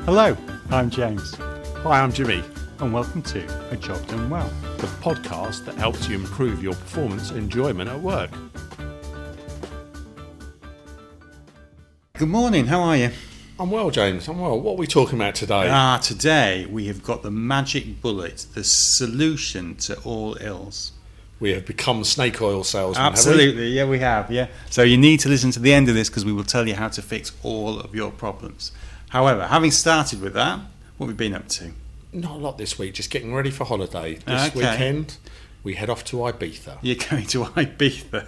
Hello, I'm James, Hi, I'm Jimmy, and welcome to A Job Done Well. the podcast that helps you improve your performance and enjoyment at work. Good morning, how are you? I'm well, James. I'm well. What are we talking about today? Today we have got the magic bullet, the solution to all ills. We have become snake oil salesmen, Absolutely, yeah, we have, yeah. So you need to listen to the end of this because we will tell you how to fix all of your problems. However, having started with that, what have we been up to? Not a lot this week, just getting ready for holiday. This weekend, we head off to Ibiza, You're going to Ibiza.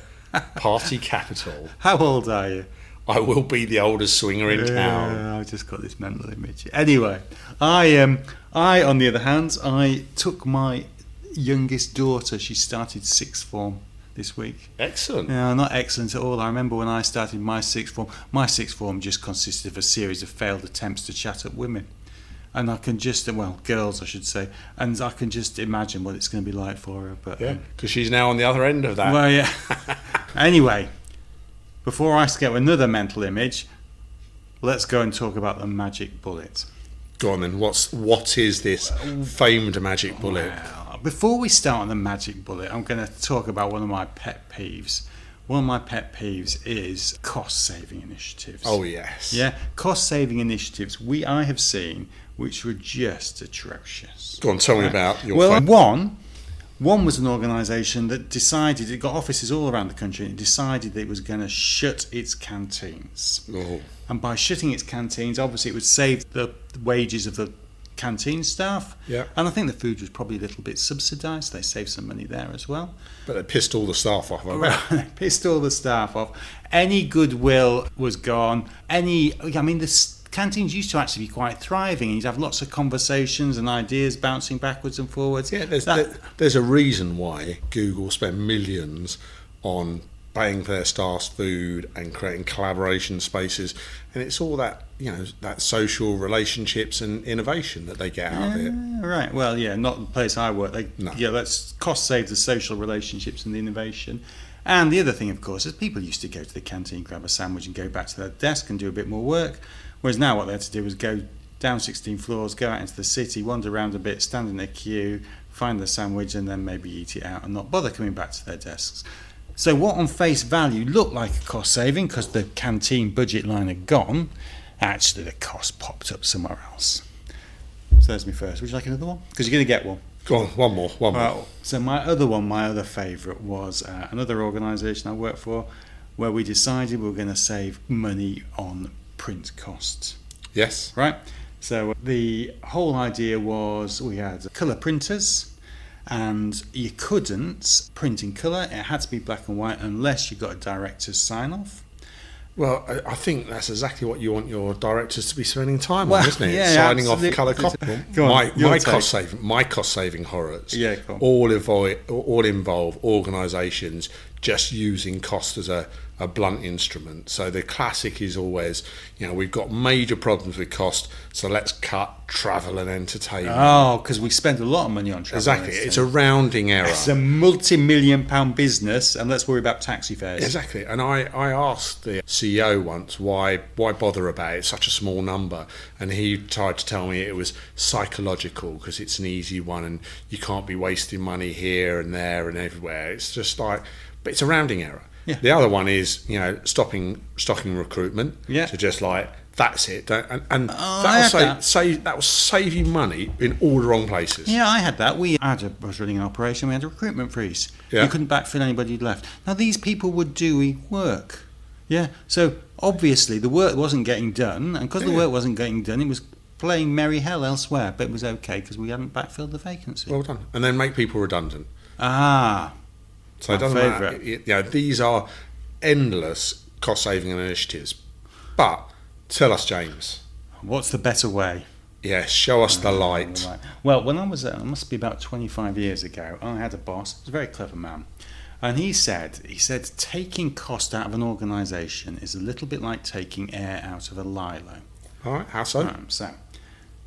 party capital. How old are you? I will be the oldest swinger in town. I've just got this mental image. Anyway, I on the other hand, I took my youngest daughter. She started sixth form this week. Excellent. No, not excellent at all. I remember when I started my sixth form just consisted of a series of failed attempts to chat up women. And I can just, girls I should say, and I can just imagine what it's going to be like for her. But Yeah, because she's now on the other end of that. well, yeah. Anyway, before I get another mental image, let's go and talk about the magic bullet. Go on then. What is this famed magic bullet? Well, before we start on the magic bullet, I'm going to talk about one of my pet peeves. One of my pet peeves is cost-saving initiatives. Oh, yes. Yeah, cost-saving initiatives I have seen which were just atrocious. Go on, tell me about your One was an organisation that decided, it got offices all around the country, and it decided that it was going to shut its canteens. Oh. And by shutting its canteens, obviously it would save the wages of the canteen staff. Yeah. And I think the food was probably a little bit subsidised. They saved some money there as well. But they pissed all the staff off. They pissed all the staff off. Any goodwill was gone. The canteens used to actually be quite thriving, and you'd have lots of conversations and ideas bouncing backwards and forwards. Yeah, there's a reason why Google spend millions on paying for their staff's food and creating collaboration spaces, and it's all that that social relationships and innovation that they get out of it. Right. Well, yeah, not the place I work. No. Yeah, let's cost save the social relationships and the innovation. And the other thing, of course, is people used to go to the canteen, grab a sandwich, and go back to their desk and do a bit more work. Whereas now what they had to do was go down 16 floors, go out into the city, wander around a bit, stand in a queue, find the sandwich, and then maybe eat it out and not bother coming back to their desks. So what on face value looked like a cost saving because the canteen budget line had gone, actually the cost popped up somewhere else. So there's my first. Would you like another one? Because you're going to get one. Go on, one more. So my other favourite was another organisation I worked for where we decided we were going to save money on print costs. Yes. Right? So the whole idea was we had colour printers, and you couldn't print in colour. It had to be black and white unless you got a director's sign-off. Well, I think that's exactly what you want your directors to be spending time on, isn't it? Yeah, signing absolutely. off colour copy. Go on, My cost saving horrors. Yeah, go on. all involve organisations just using cost as a blunt instrument. So the classic is always, we've got major problems with cost, so let's cut travel and entertainment. Oh, because we spend a lot of money on travel. Exactly, it's a rounding error. It's a multi-million-pound business, and let's worry about taxi fares. Exactly, and I asked the CEO once why bother about it, it's such a small number, and he tried to tell me it was psychological because it's an easy one and you can't be wasting money here and there and everywhere. It's just like, but it's a rounding error. Yeah. The other one is, stocking recruitment. Yeah. So just like, that's it. And that will save you money in all the wrong places. Yeah, I had that. I was running an operation, we had a recruitment freeze. Yeah. You couldn't backfill anybody who'd left. Now, these people were doing work. Yeah, so obviously the work wasn't getting done, and because the work wasn't getting done, it was playing merry hell elsewhere, but it was okay because we hadn't backfilled the vacancy. Well done. And then make people redundant. So it doesn't matter. These are endless cost-saving initiatives. But tell us, James. What's the better way? Yes, show us the light. Well, when I was it must be about 25 years ago, I had a boss. He was a very clever man. And he said, taking cost out of an organisation is a little bit like taking air out of a lilo. All right, how so? So,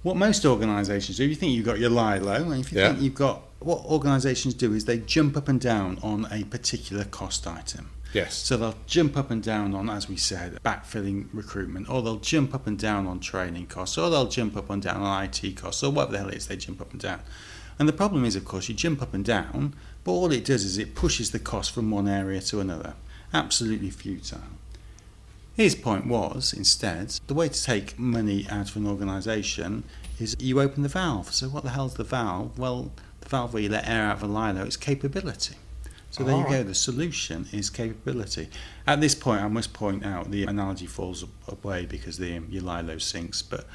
what most organisations do, if you think you've got your lilo, and if you think you've got, what organisations do is they jump up and down on a particular cost item. Yes. So they'll jump up and down on, as we said, backfilling recruitment, or they'll jump up and down on training costs, or they'll jump up and down on IT costs, or whatever the hell it is, they jump up and down. And the problem is, of course, you jump up and down, but all it does is it pushes the cost from one area to another. Absolutely futile. His point was, instead, the way to take money out of an organisation is you open the valve. So what the hell's the valve? Well, the valve where you let air out of a lilo is capability. So there you go, the solution is capability. At this point, I must point out the analogy falls away because your lilo sinks, but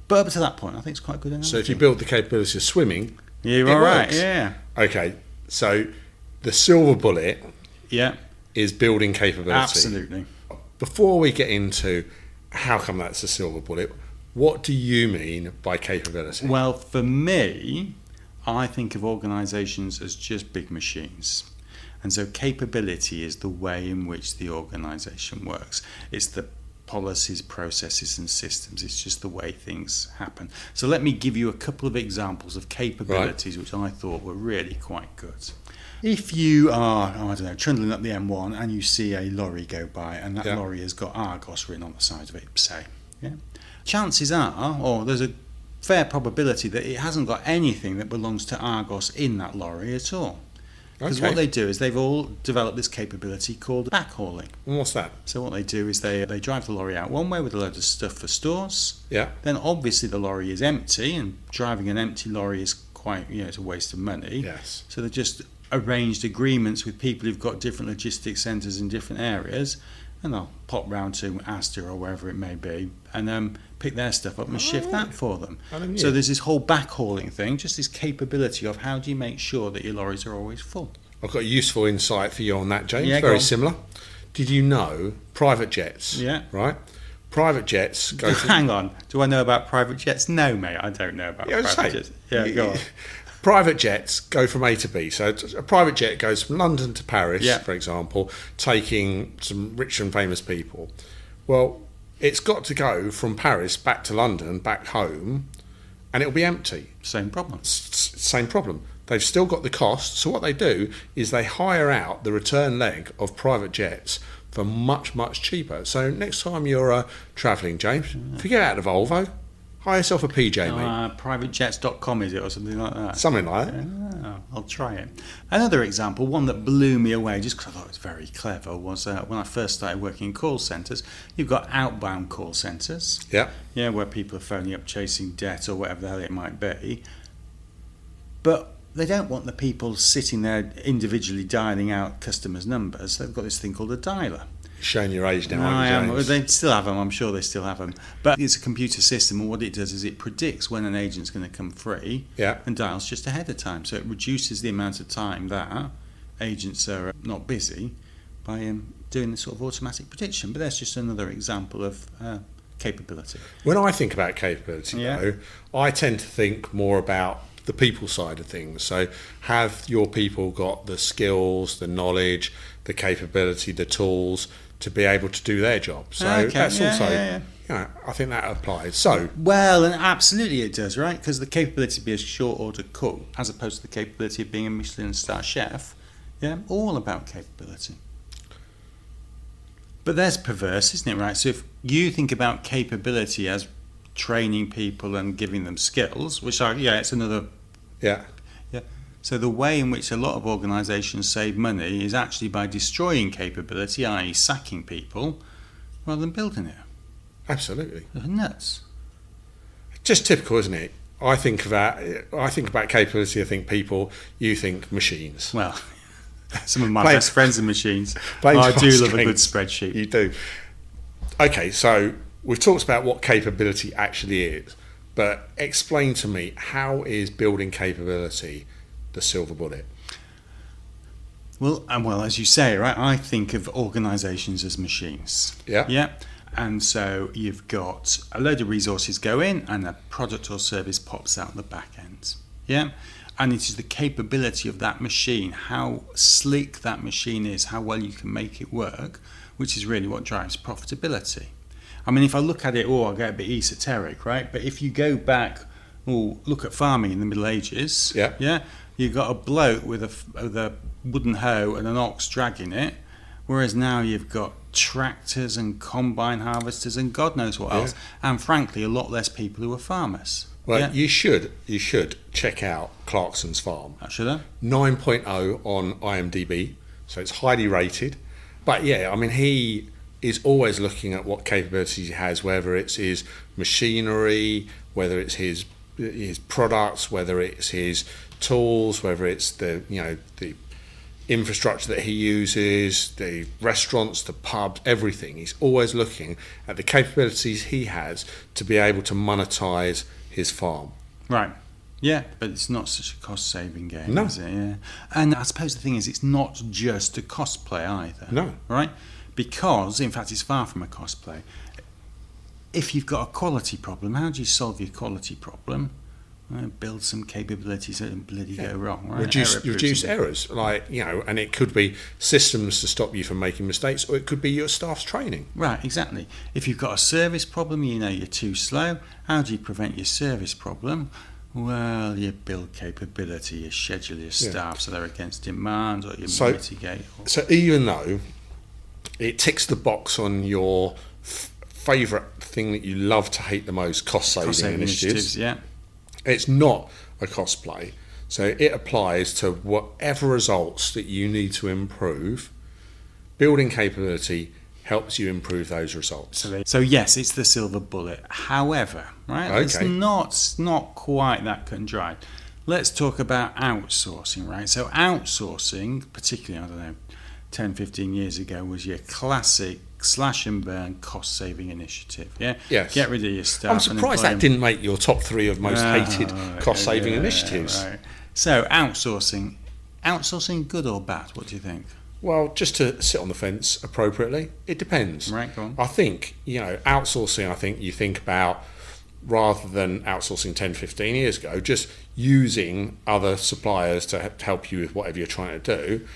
up to that point, I think it's quite a good analogy. So if you build the capability of swimming, you're all right, yeah. Okay, so the silver bullet Yeah, is building capability. absolutely. Before we get into how come that's a silver bullet, what do you mean by capability? Well, for me, I think of organisations as just big machines. And so capability is the way in which the organisation works. It's the policies, processes and systems. It's just the way things happen. So let me give you a couple of examples of capabilities which I thought were really quite good. If you are, trundling up the M1 and you see a lorry go by and that lorry has got Argos written on the side of it, say, chances are, or there's a fair probability that it hasn't got anything that belongs to Argos in that lorry at all. Because what they do is they've all developed this capability called backhauling. And what's that? So what they do is they drive the lorry out one way with a load of stuff for stores. Yeah. Then obviously the lorry is empty, and driving an empty lorry is quite, it's a waste of money. Yes. So they just arranged agreements with people who've got different logistics centres in different areas, and they'll pop round to Asda or wherever it may be and pick their stuff up and shift that for them. So there's this whole backhauling thing, just this capability of how do you make sure that your lorries are always full. I've got a useful insight for you on that, James. Yeah, Very similar. Did you know private jets? Yeah. Right? Private jets go from... Hang on. Do I know about private jets? No, mate, I don't know about private jets. Yeah, go on. Private jets go from A to B. So a private jet goes from London to Paris, for example, taking some rich and famous people. Well, it's got to go from Paris back to London, back home, and it'll be empty. Same problem. Same problem. They've still got the cost. So what they do is they hire out the return leg of private jets for much, much cheaper. So next time you're travelling, James, forget out the Volvo. Hire yourself a PJ, mate. Privatejets.com, is it, or something like that? Something like that. Yeah, I'll try it. Another example, one that blew me away, just because I thought it was very clever, was when I first started working in call centres. You've got outbound call centres. Yeah. Yeah, where people are phoning up chasing debt or whatever the hell it might be. But they don't want the people sitting there individually dialing out customers' numbers. They've got this thing called a dialer. Showing your age now, I am. James. They still have them. I'm sure they still have them. But it's a computer system, and what it does is it predicts when an agent's going to come free and dials just ahead of time. So it reduces the amount of time that agents are not busy by doing this sort of automatic prediction. But that's just another example of capability. When I think about capability, though, I tend to think more about the people side of things. So have your people got the skills, the knowledge, the capability, the tools to be able to do their job? So that's also, I think that applies. So well, and absolutely it does, right? Because the capability to be a short order cook, as opposed to the capability of being a Michelin star chef, all about capability. But there's perverse, isn't it, right? So if you think about capability as training people and giving them skills, which are, it's another... Yeah. So the way in which a lot of organisations save money is actually by destroying capability, i.e. sacking people, rather than building it. Absolutely. They're nuts. Just typical, isn't it? I think about capability, I think people, you think machines. Well, some of my best friends are machines. I do love a good spreadsheet. You do. Okay, so we've talked about what capability actually is, but explain to me, how is building capability the silver bullet? Well, as you say, right, I think of organisations as machines. Yeah. And so you've got a load of resources go in and a product or service pops out the back end. Yeah. And it is the capability of that machine, how slick that machine is, how well you can make it work, which is really what drives profitability. I mean, if I look at it, I get a bit esoteric, right? But if you go back, look at farming in the Middle Ages. Yeah. You've got a bloke with a wooden hoe and an ox dragging it. Whereas now you've got tractors and combine harvesters and God knows what else. And frankly, a lot less people who are farmers. Well, you should check out Clarkson's farm. Should I? 9.0 on IMDb, so it's highly rated. But yeah, I mean, he is always looking at what capabilities he has, whether it's his machinery, whether it's his products, whether it's his tools, whether it's the infrastructure that he uses, the restaurants, the pubs, everything. He's always looking at the capabilities he has to be able to monetize his farm. Right. Yeah, but it's not such a cost-saving game, No. is it? Yeah. And I suppose the thing is, it's not just a cost play either. No. Right? Because, in fact, it's far from a cost play. If you've got a quality problem, how do you solve your quality problem? Build some capabilities that don't bloody go wrong, right? Reduce errors, and it could be systems to stop you from making mistakes, or it could be your staff's training. Right, exactly. If you've got a service problem, you're too slow. How do you prevent your service problem? Well, you build capability, you schedule your staff so they're against demand, or you mitigate. So even though it ticks the box on your favourite thing that you love to hate the most, cost-saving initiatives, it's not a cost play. So it applies to whatever results that you need to improve. Building capability helps you improve those results. So yes, it's the silver bullet. However, right, it's not quite that cut and dry. Let's talk about outsourcing, right? So outsourcing, particularly, 10, 15 years ago, was your classic slash and burn cost saving initiative. Yes. Get rid of your staff. I'm surprised that didn't make your top 3 of most hated cost saving initiatives. Right. So outsourcing good or bad? What do you think? Well, just to sit on the fence appropriately, it depends. Right, go on. I think, outsourcing, I think you think about, rather than outsourcing 10, 15 years ago, just using other suppliers to help you with whatever you're trying to do.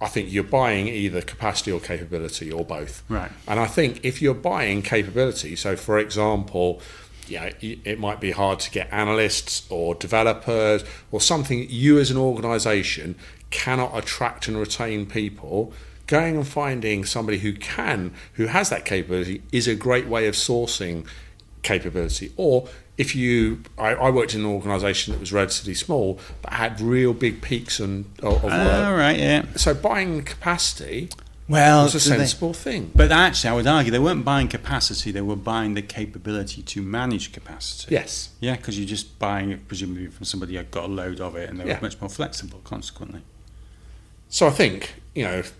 I think you're buying either capacity or capability, or both. Right. And I think if you're buying capability, so for example, it might be hard to get analysts or developers or something, you as an organisation cannot attract and retain people, going and finding somebody who has that capability is a great way of sourcing capability. Or if I worked in an organisation that was relatively small but had real big peaks of work. Right, yeah. So buying capacity was a sensible thing. But actually, I would argue they weren't buying capacity; they were buying the capability to manage capacity. Yes. Yeah, because you're just buying it presumably from somebody who got a load of it, and they were much more flexible. Consequently. So I think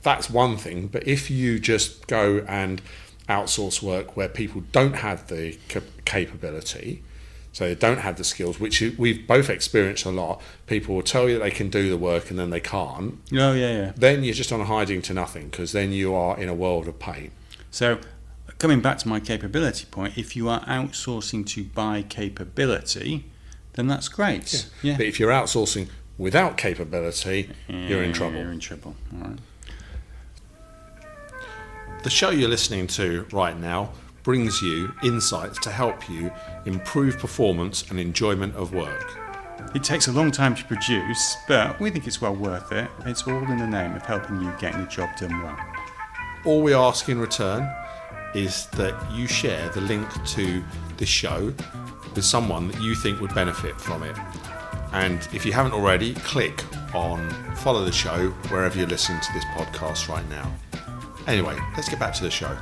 that's one thing. But if you just go and outsource work where people don't have the capability, so they don't have the skills, which we've both experienced a lot. People will tell you they can do the work and then they can't. Oh, yeah. Then you're just on a hiding to nothing, because then you are in a world of pain. So coming back to my capability point, if you are outsourcing to buy capability, then that's great. Yeah. But if you're outsourcing without capability, you're in trouble. You're in trouble. All right. The show you're listening to right now brings you insights to help you improve performance and enjoyment of work. It takes a long time to produce, but we think it's well worth it. It's all in the name of helping you getting the job done well. All we ask in return is that you share the link to this show with someone that you think would benefit from it. And if you haven't already, click on follow the show wherever you're listening to this podcast right now. Anyway, let's get back to the show.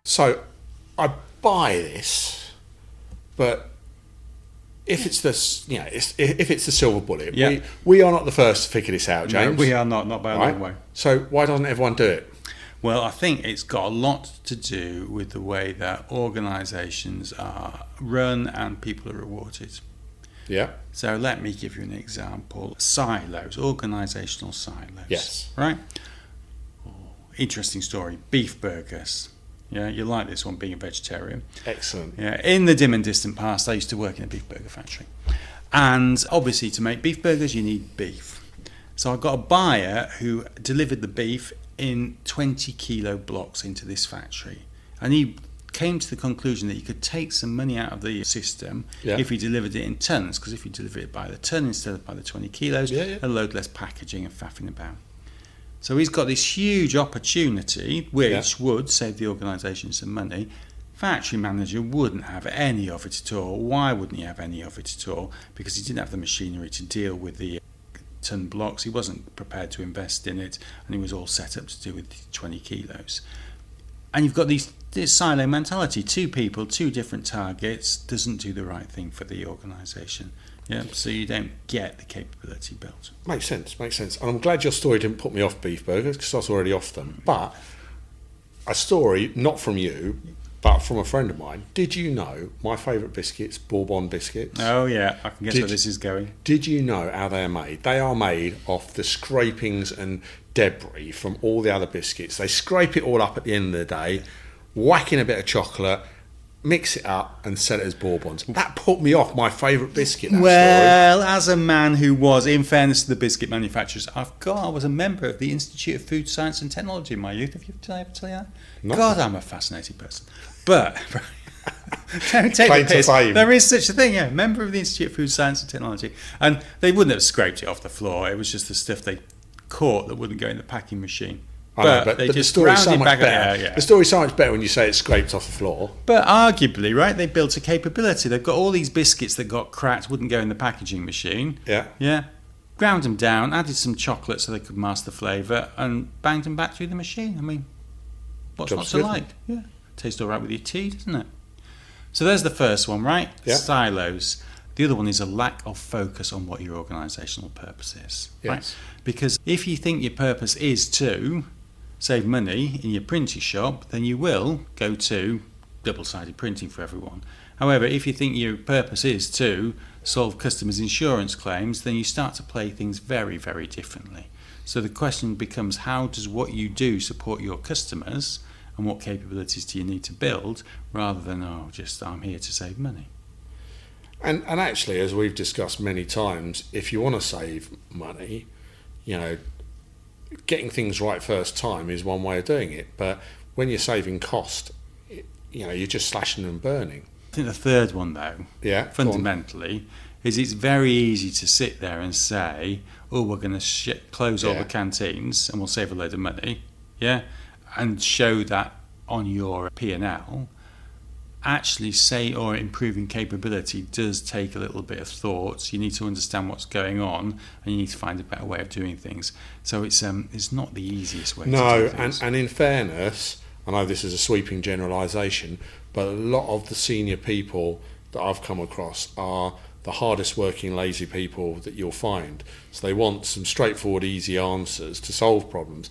So I buy this, but if it's if it's the silver bullet, we are not the first to figure this out, James. No, we are not by a long way. So why doesn't everyone do it? Well, I think it's got a lot to do with the way that organisations are run and people are rewarded. Yeah. So let me give you an example. Silos, organisational silos. Yes. Right? Interesting story. Beef burgers. Yeah, you like this one, being a vegetarian. Excellent. Yeah, in the dim and distant past, I used to work in a beef burger factory. And obviously, to make beef burgers, you need beef. So I got a buyer who delivered the beef in 20 kilo blocks into this factory. And he came to the conclusion that you could take some money out of the system if he delivered it in tons, because if you deliver it by the ton instead of by the 20 kilos, a load less packaging and faffing about. So he's got this huge opportunity, which would save the organisation some money. Factory manager wouldn't have any of it at all. Why wouldn't he have any of it at all? Because he didn't have the machinery to deal with the ton blocks. He wasn't prepared to invest in it, and he was all set up to do with 20 kilos. And you've got this silo mentality. 2 people, 2 different targets, doesn't do the right thing for the organisation. Yeah, so you don't get the capability built. Makes sense. And I'm glad your story didn't put me off beef burgers, because I was already off them. But a story, not from you, but from a friend of mine. Did you know my favourite biscuits, Bourbon biscuits? Oh yeah, I can guess where this is going. Did you know how they are made? They are made off the scrapings and debris from all the other biscuits. They scrape it all up at the end of the day, whack in a bit of chocolate, mix it up and sell it as Bourbons. That put me off my favourite biscuit. Well, as a man who was, in fairness to the biscuit manufacturers, I was a member of the Institute of Food Science and Technology in my youth. Did I ever tell you that? No. God, I'm a fascinating person. But don't take Claim the piss. to fame. There is such a thing, yeah. Member of the Institute of Food Science and Technology, and they wouldn't have scraped it off the floor. It was just the stuff they caught that wouldn't go in the packing machine. But the story's so much better. Yeah. The story's so much better when you say it's scraped off the floor. But arguably, right, they built a capability. They've got all these biscuits that got cracked, wouldn't go in the packaging machine. Yeah. Ground them down, added some chocolate so they could mask the flavour, and banged them back through the machine. I mean, what's not to like? Yeah. Tastes all right with your tea, doesn't it? So there's the first one, right? Yeah. Silos. The other one is a lack of focus on what your organisational purpose is. Yes. Right? Because if you think your purpose is to save money in your printing shop, then you will go to double-sided printing for everyone. However, if you think your purpose is to solve customers' insurance claims, then you start to play things very, very differently. So the question becomes, how does what you do support your customers, and what capabilities do you need to build, rather than, I'm here to save money. And actually, as we've discussed many times, if you want to save money, getting things right first time is one way of doing it. But when you're saving cost, you're just slashing and burning. I think the third one, though, fundamentally, is it's very easy to sit there and say, we're going to close all the canteens and we'll save a load of money, and show that on your P&L. Actually improving capability does take a little bit of thought. You need to understand what's going on, and you need to find a better way of doing things. So it's not the easiest way to do things. And in fairness, I know this is a sweeping generalisation, but a lot of the senior people that I've come across are the hardest working lazy people that you'll find. So they want some straightforward easy answers to solve problems.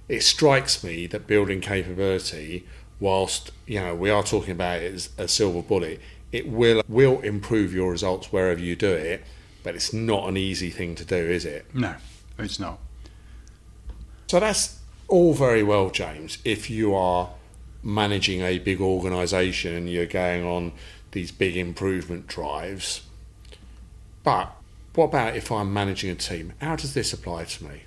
It strikes me that building capability, whilst we are talking about it as a silver bullet, it will improve your results wherever you do it, but it's not an easy thing to do, is it? No, it's not. So that's all very well, James, if you are managing a big organisation and you're going on these big improvement drives. But what about if I'm managing a team? How does this apply to me?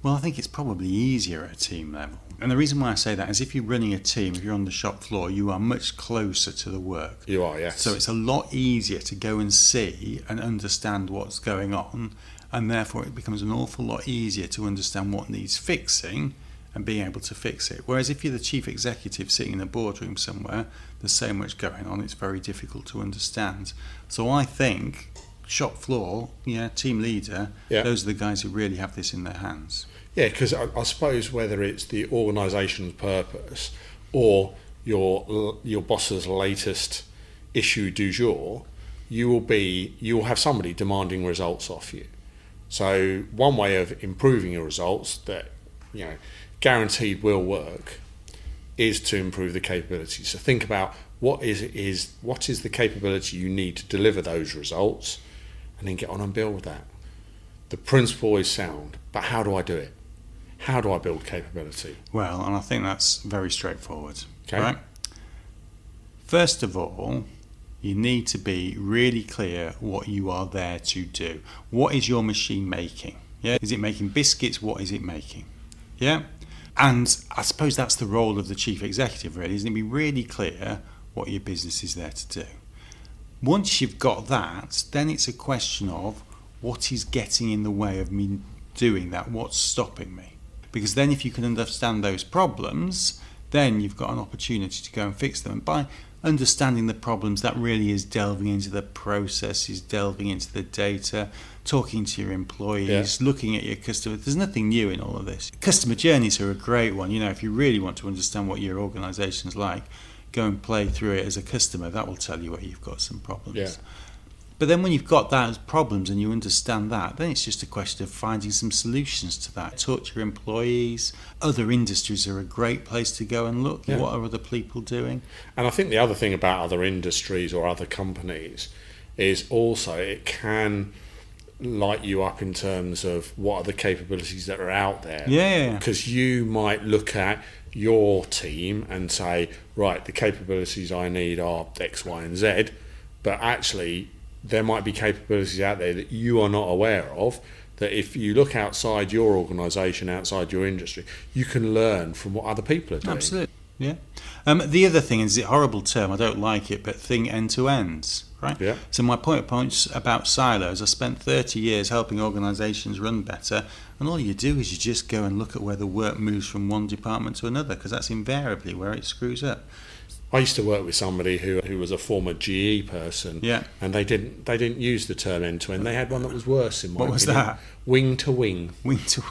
Well, I think it's probably easier at a team level. And the reason why I say that is if you're running a team, if you're on the shop floor, you are much closer to the work. You are, yes. So it's a lot easier to go and see and understand what's going on, and therefore it becomes an awful lot easier to understand what needs fixing and being able to fix it. Whereas if you're the chief executive sitting in a boardroom somewhere, there's so much going on, it's very difficult to understand. So I think shop floor, team leader, those are the guys who really have this in their hands. Yeah, because I suppose whether it's the organisation's purpose or your boss's latest issue du jour, you will have somebody demanding results off you. So one way of improving your results that guaranteed will work is to improve the capability. So think about what is the capability you need to deliver those results, and then get on and build that. The principle is sound, but how do I do it? How do I build capability? Well, and I think that's very straightforward. Okay. Right? First of all, you need to be really clear what you are there to do. What is your machine making? Yeah, is it making biscuits? What is it making? Yeah, and I suppose that's the role of the chief executive, really, isn't it? Be really clear what your business is there to do. Once you've got that, then it's a question of what is getting in the way of me doing that. What's stopping me? because then if you can understand those problems, then you've got an opportunity to go and fix them. And by understanding the problems, that really is delving into the processes, delving into the data, talking to your employees, looking at your customers. There's nothing new in all of this. Customer journeys are a great one. If you really want to understand what your organisation's like, go and play through it as a customer. That will tell you where you've got some problems. Yeah. But then when you've got those problems and you understand that, then it's just a question of finding some solutions to that. Talk to your employees. Other industries are a great place to go and look. What are other people doing? And I think the other thing about other industries or other companies is also it can light you up in terms of what are the capabilities that are out there. Yeah. Because you might look at your team and say, right, the capabilities I need are X, Y, and Z, but actually there might be capabilities out there that you are not aware of, that if you look outside your organisation, outside your industry, you can learn from what other people are doing. Absolutely, yeah. The other thing is a horrible term, I don't like it, but think end-to-ends, right? Yeah. So my points about silos, I spent 30 years helping organisations run better, and all you do is you just go and look at where the work moves from one department to another, because that's invariably where it screws up. I used to work with somebody who was a former GE person, and they didn't use the term end to end. They had one that was worse in my opinion. What was that? Wing to wing. Wing to.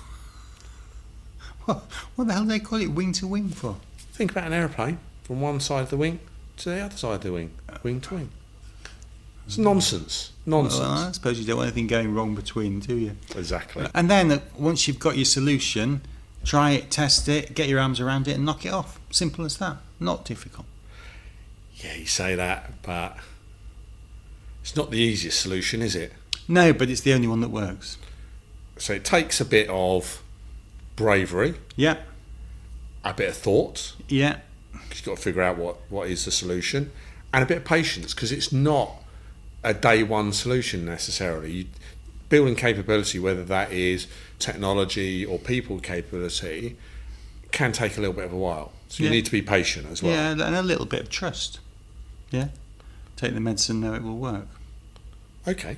What the hell do they call it wing to wing for? Think about an aeroplane from one side of the wing to the other side of the wing, wing to wing. It's nonsense. Well, I suppose you don't want anything going wrong between, do you? Exactly. And then once you've got your solution, try it, test it, get your arms around it, and knock it off. Simple as that. Not difficult. Yeah, you say that, but it's not the easiest solution, is it? No, but it's the only one that works. So it takes a bit of bravery. Yeah. A bit of thought. Yeah. Because you've got to figure out what is the solution. And a bit of patience, because it's not a day one solution necessarily. Building capability, whether that is technology or people capability, can take a little bit of a while. So you need to be patient as well. Yeah, and a little bit of trust. Yeah. Take the medicine, know it will work. Okay.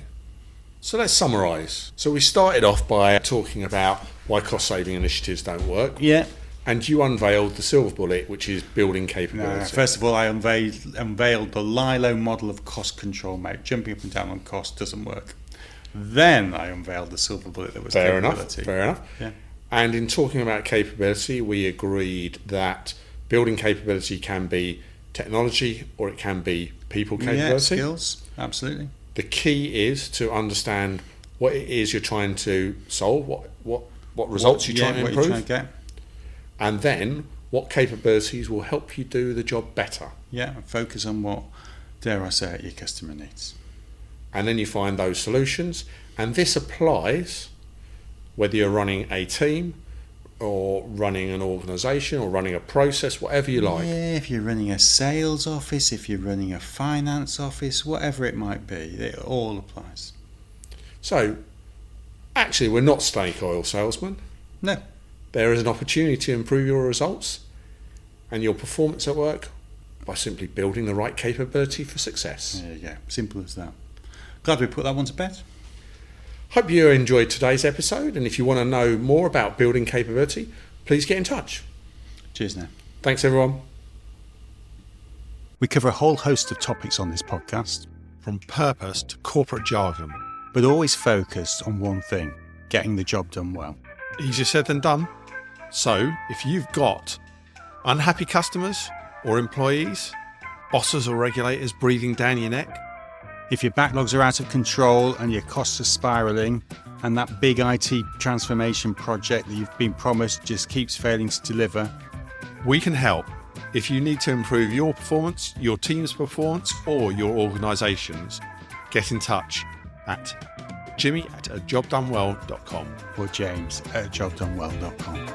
So let's summarise. So we started off by talking about why cost-saving initiatives don't work. Yeah. And you unveiled the silver bullet, which is building capability. No, first of all, I unveiled the Lilo model of cost control, mate. Jumping up and down on cost doesn't work. Then I unveiled the silver bullet that was capability. Fair enough. Yeah. And in talking about capability, we agreed that building capability can be technology or it can be people capability. Yeah, skills, absolutely. The key is to understand what it is you're trying to solve, what results you're trying to improve, what you're trying to get. And then what capabilities will help you do the job better. Yeah, focus on what, dare I say it, your customer needs. And then you find those solutions, and this applies whether you're running a team or running an organisation or running a process, whatever you like. Yeah, if you're running a sales office, if you're running a finance office, whatever it might be, it all applies. So, actually, we're not snake oil salesmen. No. There is an opportunity to improve your results and your performance at work by simply building the right capability for success. There you go. Simple as that. Glad we put that one to bed. Hope you enjoyed today's episode, and if you want to know more about building capability, please get in touch. Cheers now. Thanks, everyone. We cover a whole host of topics on this podcast, from purpose to corporate jargon, but always focused on one thing: getting the job done well. Easier said than done. So, if you've got unhappy customers or employees, bosses or regulators breathing down your neck, if your backlogs are out of control and your costs are spiralling, and that big IT transformation project that you've been promised just keeps failing to deliver, we can help. If you need to improve your performance, your team's performance, or your organisation's, get in touch at jimmy@ajobdonewell.com or james@jobdonewell.com.